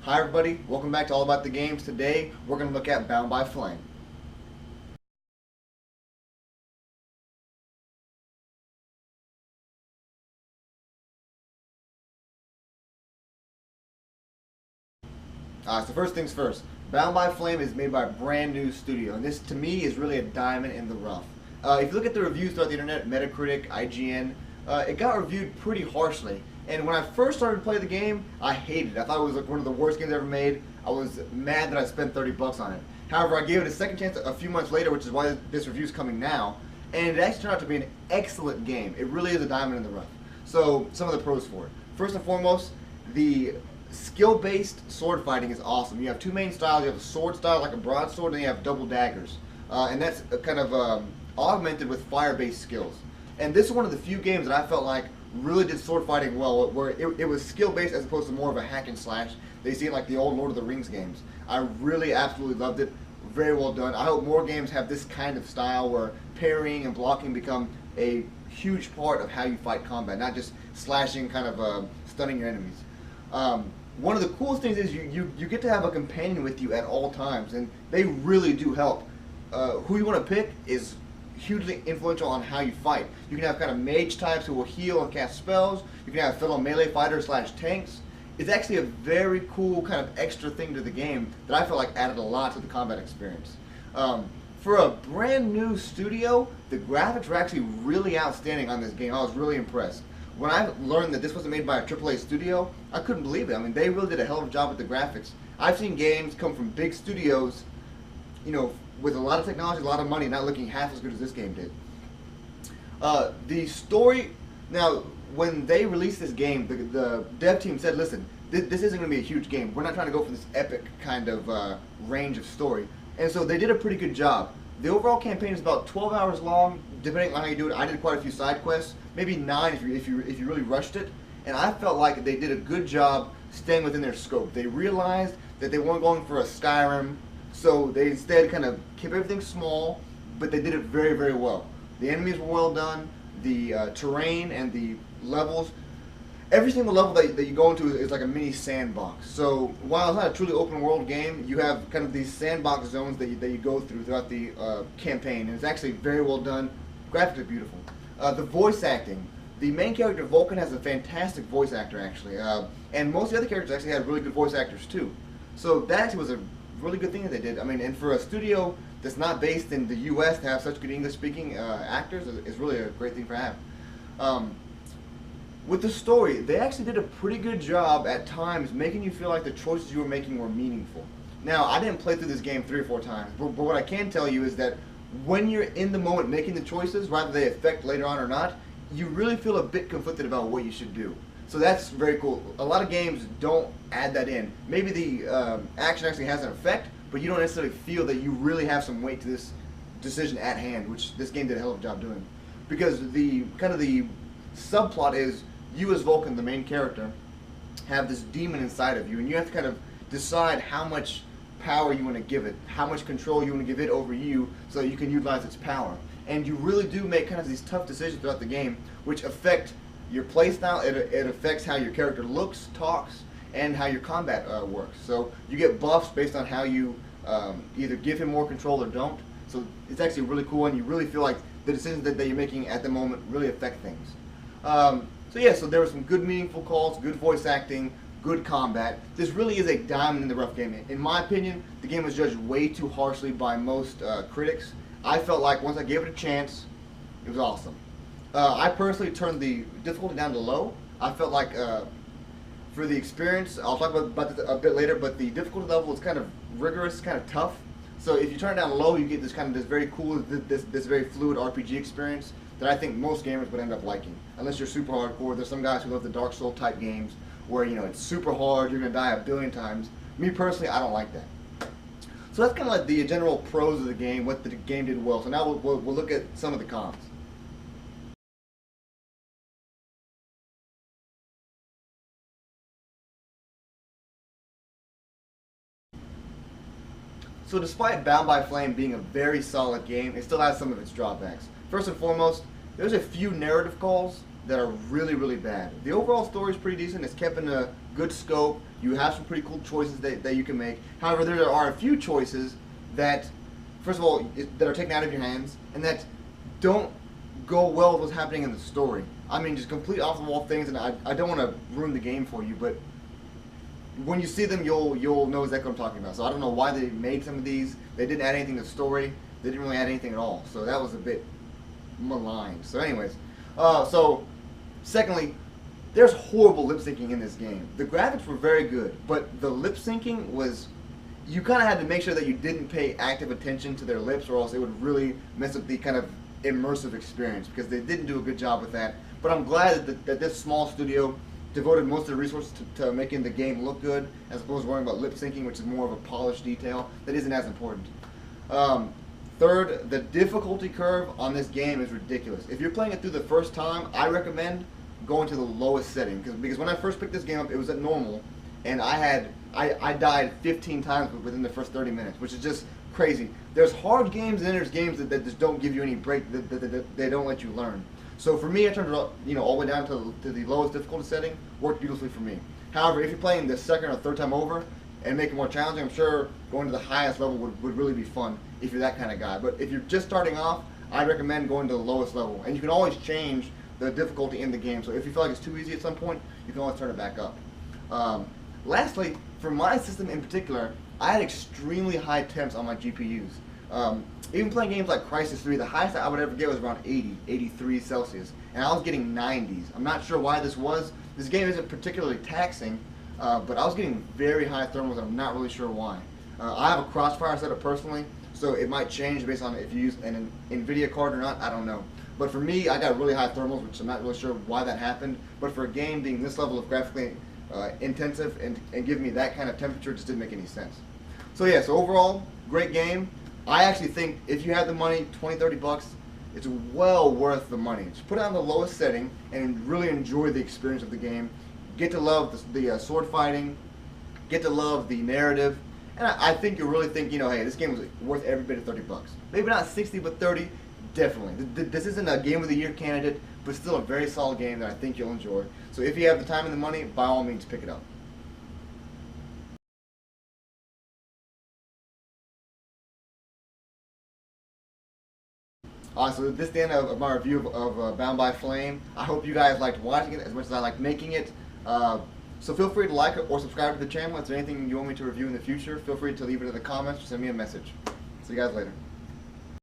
Hi everybody, welcome back to All About the Games. Today we're going to look at Bound by Flame. So first things first, Bound by Flame is made by a brand new studio, and this to me is really a diamond in the rough. If you look at the reviews throughout the internet, Metacritic, IGN, it got reviewed pretty harshly. And when I first started to play the game, I hated it. I thought it was like one of the worst games ever made. I was mad that I spent 30 bucks on it. However, I gave it a second chance a few months later, which is why this review is coming now, and it actually turned out to be an excellent game. It really is a diamond in the rough. So, some of the pros for it. First and foremost, the skill-based sword fighting is awesome. You have two main styles. You have a sword style like a broadsword, and you have double daggers. And that's kind of augmented with fire-based skills. And this is one of the few games that I felt like really did sword fighting well, where it was skill-based as opposed to more of a hack and slash they see in like the old Lord of the Rings games. I really absolutely loved it. Very well done. I hope more games have this kind of style where parrying and blocking become a huge part of how you fight combat, not just slashing, kind of stunning your enemies. One of the coolest things is you get to have a companion with you at all times, and they really do help. Who you want to pick is hugely influential on how you fight. You can have kind of mage types who will heal and cast spells. You can have fellow melee fighters slash tanks. It's actually a very cool kind of extra thing to the game that I feel like added a lot to the combat experience. For a brand new studio, the graphics were actually really outstanding on this game. I was really impressed. When I learned that this wasn't made by a AAA studio, I couldn't believe it. I mean, they really did a hell of a job with the graphics. I've seen games come from big studios, you know, with a lot of technology, a lot of money, not looking half as good as this game did. The story, now, when they released this game, the dev team said, listen, this isn't going to be a huge game. We're not trying to go for this epic kind of range of story. And so they did a pretty good job. The overall campaign is about 12 hours long, depending on how you do it. I did quite a few side quests, maybe 9 if you really rushed it. And I felt like they did a good job staying within their scope. They realized that they weren't going for a Skyrim, so they instead kind of kept everything small, but they did it very, very well. The enemies were well done, the terrain and the levels. Every single level that you go into is like a mini sandbox. So while it's not a truly open world game, you have kind of these sandbox zones that you go throughout the campaign, and it's actually very well done. Graphics are beautiful. The voice acting. The main character, Vulcan, has a fantastic voice actor, actually. And most of the other characters actually had really good voice actors, too. So that actually was a really good thing that they did. I mean, and for a studio that's not based in the U.S. to have such good English-speaking actors is really a great thing for having. With the story, they actually did a pretty good job at times making you feel like the choices you were making were meaningful. Now, I didn't play through this game 3 or 4 times, but what I can tell you is that when you're in the moment making the choices, whether they affect later on or not, you really feel a bit conflicted about what you should do. So that's very cool. A lot of games don't add that in. Maybe the action actually has an effect, but you don't necessarily feel that you really have some weight to this decision at hand, which this game did a hell of a job doing. Because the kind of the subplot is you as Vulcan, the main character, have this demon inside of you, and you have to kind of decide how much power you want to give it, how much control you want to give it over you so that you can utilize its power. And you really do make kind of these tough decisions throughout the game which affect your playstyle. It affects how your character looks, talks, and how your combat works. So you get buffs based on how you either give him more control or don't. So it's actually really cool, and you really feel like the decisions that you're making at the moment really affect things. So yeah, so there were some good meaningful calls, good voice acting, good combat. This really is a diamond in the rough game. In my opinion, the game was judged way too harshly by most critics. I felt like once I gave it a chance, it was awesome. I personally turned the difficulty down to low. I felt like for the experience, I'll talk about this a bit later, but the difficulty level is kind of rigorous, kind of tough. So if you turn it down low, you get this kind of this very cool, this very fluid RPG experience that I think most gamers would end up liking. Unless you're super hardcore. There's some guys who love the Dark Souls type games where, you know, it's super hard, you're going to die a billion times. Me personally, I don't like that. So that's kind of like the general pros of the game, what the game did well. So now we'll look at some of the cons. So despite Bound by Flame being a very solid game, it still has some of its drawbacks. First and foremost, there's a few narrative calls that are really, really bad. The overall story is pretty decent. It's kept in a good scope. You have some pretty cool choices that you can make. However, there are a few choices that, first of all, that are taken out of your hands and that don't go well with what's happening in the story. I mean, just complete off-the-wall things, and I don't want to ruin the game for you, but when you see them, you'll know exactly what I'm talking about. So I don't know why they made some of these. They didn't add anything to the story. They didn't really add anything at all. So that was a bit maligned. So anyways, secondly, there's horrible lip syncing in this game. The graphics were very good, but the lip syncing was, you kind of had to make sure that you didn't pay active attention to their lips, or else it would really mess up the kind of immersive experience, because they didn't do a good job with that. But I'm glad that this small studio devoted most of the resources to making the game look good, as opposed to worrying about lip syncing, which is more of a polished detail that isn't as important. Third, the difficulty curve on this game is ridiculous. If you're playing it through the first time, I recommend going to the lowest setting, because when I first picked this game up, it was at normal, and I died 15 times within the first 30 minutes, which is just crazy. There's hard games and then there's games that just don't give you any break, that they don't let you learn. So for me, I turned it all the way down to the lowest difficulty setting. Worked beautifully for me. However, if you're playing the second or third time over and make it more challenging, I'm sure going to the highest level would really be fun if you're that kind of guy. But if you're just starting off, I'd recommend going to the lowest level. And you can always change the difficulty in the game. So if you feel like it's too easy at some point, you can always turn it back up. Lastly, for my system in particular, I had extremely high temps on my GPUs. Even playing games like Crysis 3, the highest I would ever get was around 80, 83 Celsius. And I was getting 90s. I'm not sure why this was. This game isn't particularly taxing, but I was getting very high thermals, and I'm not really sure why. I have a Crossfire setup personally, so it might change based on if you use an NVIDIA card or not, I don't know. But for me, I got really high thermals, which I'm not really sure why that happened. But for a game being this level of graphically intensive and giving me that kind of temperature, just didn't make any sense. So yeah, so overall, great game. I actually think if you have the money, 20, 30 bucks, it's well worth the money. Just put it on the lowest setting and really enjoy the experience of the game. Get to love the sword fighting, get to love the narrative, and I think you'll really think, hey, this game was worth every bit of 30 bucks. Maybe not 60, but 30, definitely. This isn't a Game of the Year candidate, but still a very solid game that I think you'll enjoy. So if you have the time and the money, by all means, pick it up. So this is the end of my review of Bound by Flame. I hope you guys liked watching it as much as I liked making it. So feel free to like or subscribe to the channel. If there's anything you want me to review in the future, feel free to leave it in the comments or send me a message. See you guys later.